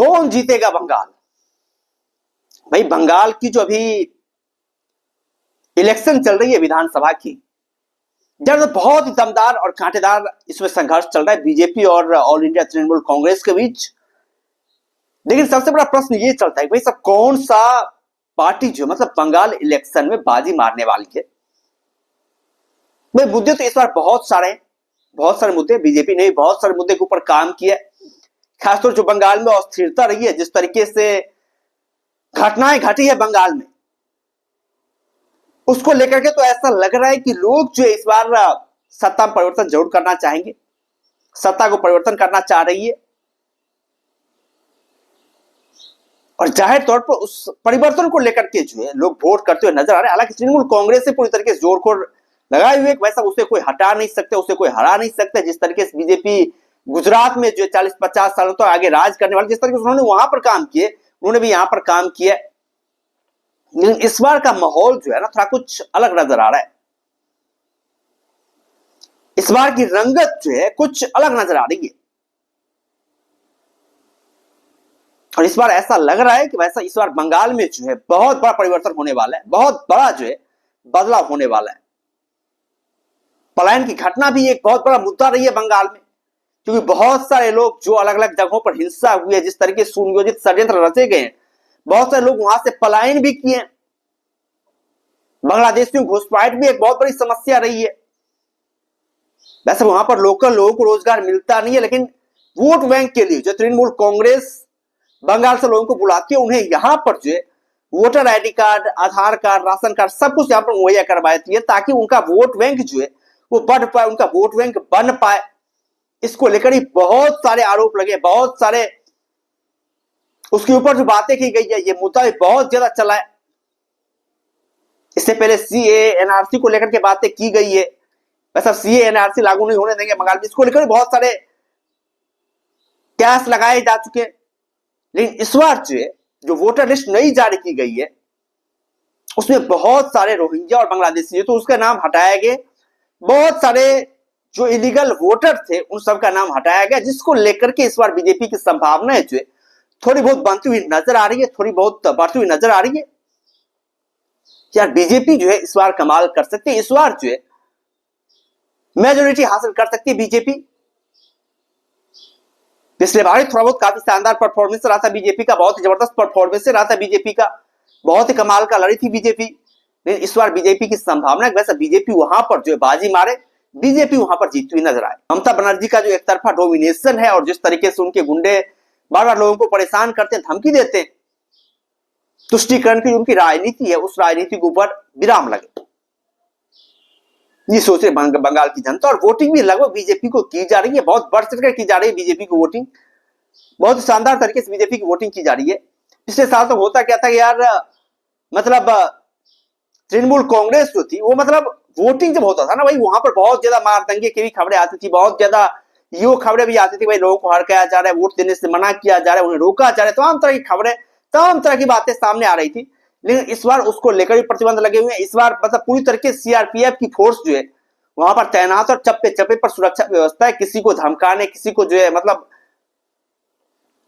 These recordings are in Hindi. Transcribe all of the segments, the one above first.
कौन जीतेगा बंगाल? भाई बंगाल की जो अभी इलेक्शन चल रही है विधानसभा की, जब बहुत ही दमदार और कांटेदार इसमें संघर्ष चल रहा है बीजेपी और ऑल इंडिया तृणमूल कांग्रेस के बीच। लेकिन सबसे बड़ा प्रश्न ये चलता है भाई सब कौन सा पार्टी जो मतलब बंगाल इलेक्शन में बाजी मारने वाली है। भाई मुद्दे तो इस बार बहुत सारे मुद्दे, बीजेपी ने बहुत सारे मुद्दे के ऊपर काम किया, खासतौर जो बंगाल में अस्थिरता रही है, जिस तरीके से घटनाएं घटी है बंगाल में, उसको लेकर के तो ऐसा लग रहा है कि लोग जो इस बार सत्ता में परिवर्तन जरूर करना चाहेंगे, सत्ता को परिवर्तन करना चाह रही है और जाहिर तौर पर उस परिवर्तन को लेकर के जो है लोग वोट करते हुए नजर आ रहे हैं। हालांकि तृणमूल कांग्रेस से पूरी तरीके से जोर लगाए हुए वैसा उसे कोई हटा नहीं सकते, उसे कोई हरा नहीं सकता। जिस तरीके से बीजेपी गुजरात में जो 40-50 सालों तक आगे राज करने वाले, जिस तरीके से उन्होंने वहां पर काम किए, उन्होंने भी यहां पर काम किया। लेकिन इस बार का माहौल जो है ना थोड़ा कुछ अलग नजर आ रहा है। इस बार की रंगत जो है कुछ अलग नजर आ रही है और इस बार ऐसा लग रहा है कि वैसा इस बार बंगाल में जो है बहुत बड़ा परिवर्तन होने वाला है, बहुत बड़ा जो है बदलाव होने वाला है। पलायन की घटना भी एक बहुत बड़ा मुद्दा रही है बंगाल में, क्योंकि बहुत सारे लोग जो अलग अलग जगहों पर हिंसा हुई है, जिस तरीके से सुनियोजित षड्यंत्र रचे गए हैं, बहुत सारे लोग वहां से पलायन भी किए। बांग्लादेश में घुसपैठ भी एक बहुत बड़ी समस्या रही है। वैसे वहां पर लोकल लोगों को रोजगार मिलता नहीं है, लेकिन वोट बैंक के लिए जो तृणमूल कांग्रेस बंगाल से लोगों को बुलाती है, उन्हें यहां पर जो है वोटर आईडी कार्ड, आधार कार्ड, राशन कार्ड सब कुछ यहां पर मुहैया करवाती है, ताकि उनका वोट बैंक जो है वो बढ़ पाए, उनका वोट बैंक बन पाए। इसको लेकर ही बहुत सारे आरोप लगे, बहुत सारे उसके ऊपर जो बातें की गई है, ये मुद्दा भी बहुत ज्यादा चला है। इससे पहले सीए एनआरसी को लेकर के बातें की गई है, वैसा सीए एनआरसी लागू नहीं होने देंगे बंगाल में, इसको लेकर बहुत सारे कैश लगाए जा चुके हैं। लेकिन इस बार जो है जो वोटर लिस्ट नई जारी की गई है, उसमें बहुत सारे रोहिंग्या और बांग्लादेशी, तो उसका नाम हटाया गया। बहुत सारे जो इलीगल वोटर थे उन सबका नाम हटाया गया, जिसको लेकर के इस बार बीजेपी की संभावनाएं जो है थोड़ी बहुत बनती हुई नजर आ रही है, थोड़ी बहुत बढ़ती हुई नजर आ रही है। यार बीजेपी जो है इस बार कमाल कर सकती है, इस बार जो है मेजोरिटी हासिल कर सकती है बीजेपी। पिछले बार थोड़ा बहुत काफी शानदार परफॉर्मेंस रहा था बीजेपी का, बहुत ही जबरदस्त परफॉर्मेंस रहा था बीजेपी का, बहुत ही कमाल का लड़ी थी बीजेपी। लेकिन इस बार बीजेपी की संभावना है वैसा बीजेपी वहां पर जो है बाजी मारे, बीजेपी वहां पर जीतती हुई नजर आए। ममता बनर्जी का जो एक तरफा डोमिनेशन है और जिस तरीके से उनके गुंडे बार बार लोगों को परेशान करते हैं, धमकी देते हैं, तुष्टीकरण की उनकी राजनीति है, उस राजनीति के ऊपर विराम लगे, ये सोचे बंगाल की जनता। और वोटिंग भी लगभग बीजेपी को की जा रही है, बहुत बढ़ चढ़कर की जा रही है बीजेपी की वोटिंग, बहुत शानदार तरीके से बीजेपी की वोटिंग की जा रही है। पिछले साल तो होता क्या था यार, मतलब तृणमूल कांग्रेस जो थी वो मतलब वोटिंग जब होता था ना भाई, वहां पर बहुत ज्यादा मार दंगे की भी खबरें आती थी, बहुत ज्यादा ये खबरें भी आती थी भाई लोगों को हड़काया जा रहा है, वोट देने से मना किया जा रहा है, उन्हें रोका जा रहा है, तमाम तरह की खबरें, तमाम तरह की बातें सामने आ रही थी। लेकिन इस बार उसको लेकर भी प्रतिबंध लगे हुए हैं। इस बार मतलब पूरी तरीके से सीआरपीएफ की फोर्स जो है वहां पर तैनात और चप्पे चप्पे पर सुरक्षा व्यवस्था है, किसी को धमकाने, किसी को जो है मतलब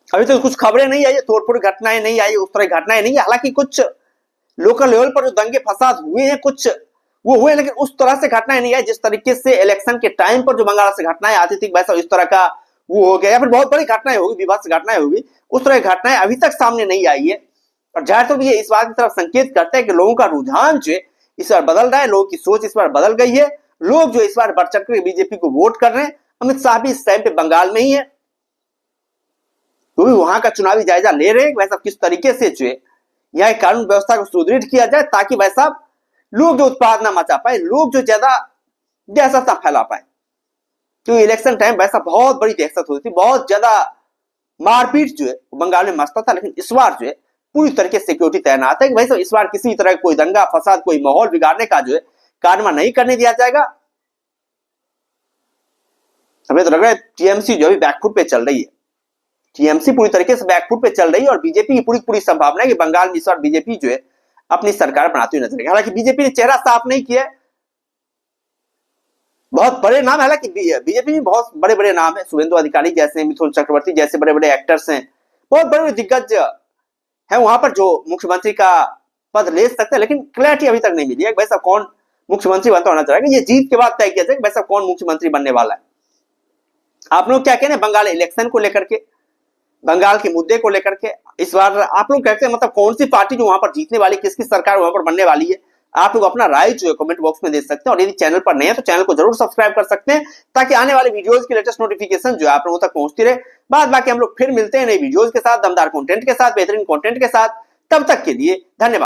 अभी तो कुछ खबरें नहीं आई है, तोड़फोड़ घटनाएं नहीं आई, उस तरह घटनाएं नहीं है। हालांकि कुछ लोकल लेवल पर जो दंगे फसाद हुए हैं कुछ वो हुए, लेकिन उस तरह से घटनाएं नहीं आई जिस तरीके से इलेक्शन के टाइम पर जो बंगाल से घटनाएं आती थी वैसा इस तरह का वो हो गया, या फिर बहुत बड़ी घटनाएं होगी, विभत्स घटनाएं होगी, उस तरह की घटनाएं अभी तक सामने नहीं आई है। और जाहिर तौर पर ये इस बात की तरफ संकेत करता है कि लोगों का रुझान जो है इस बार बदल रहा है, लोगों की सोच इस बार बदल गई है, लोग जो इस बार बढ़ चढ़ कर बीजेपी को वोट कर रहे हैं। अमित शाह भी इस टाइम पे बंगाल में ही है, तो वहां का चुनावी जायजा ले रहे हैं वैसा किस तरीके से जो है यहाँ कानून व्यवस्था को सुदृढ़ किया जाए, ताकि वैसा लोग जो उत्पाद ना मचा पाए, लोग जो ज्यादा दहशत ना फैला पाए। क्योंकि इलेक्शन टाइम वैसा बहुत बड़ी दहशत होती थी, बहुत ज्यादा मारपीट जो है बंगाल में मचता था। लेकिन इस बार जो है पूरी तरीके से सिक्योरिटी तैनात है कि वैसे इस बार किसी तरह कोई दंगा फसाद, कोई माहौल बिगाड़ने का जो है कारनामा नहीं करने दिया जाएगा। हमें तो लग रहा है टीएमसी जो अभी बैकफुट पे चल रही है, टीएमसी पूरी तरीके से बैकफुट पे चल रही है और बीजेपी की पूरी संभावना है कि बंगाल में इस बार बीजेपी जो है अपनी सरकार बनाती हुई नजर आएगी। हालांकि बीजेपी ने चेहरा साफ नहीं किया, बहुत बड़े नाम है, हालांकि बीजेपी में बहुत बड़े बड़े नाम है, शुभेंदु अधिकारी जैसे, मिथुन चक्रवर्ती जैसे बड़े बड़े एक्टर्स हैं, बहुत बड़े दिग्गज है वहां पर जो मुख्यमंत्री का पद ले सकते हैं, लेकिन क्लैरिटी अभी तक नहीं मिली है भाई साहब कौन मुख्यमंत्री बनता होना चाहिए। ये जीत के बाद तय किया जाए भाई साहब कौन मुख्यमंत्री बनने वाला है। आप लोग क्या कहने बंगाल इलेक्शन को लेकर के, बंगाल के मुद्दे को लेकर के इस बार आप लोग कहते हैं मतलब कौन सी पार्टी जो वहां पर जीतने वाली, किसकी सरकार वहां पर बनने वाली है। आप लोग अपना राय जो है कमेंट बॉक्स में दे सकते हैं, और यदि चैनल पर नए हैं तो चैनल को जरूर सब्सक्राइब कर सकते हैं ताकि आने वाले वीडियोस की लेटेस्ट नोटिफिकेशन जो है आप लोगों तक पहुंचती रहे। बाद बाकी हम लोग फिर मिलते हैं नई वीडियोस के साथ, दमदार कंटेंट के साथ, बेहतरीन कंटेंट के साथ। तब तक के लिए धन्यवाद।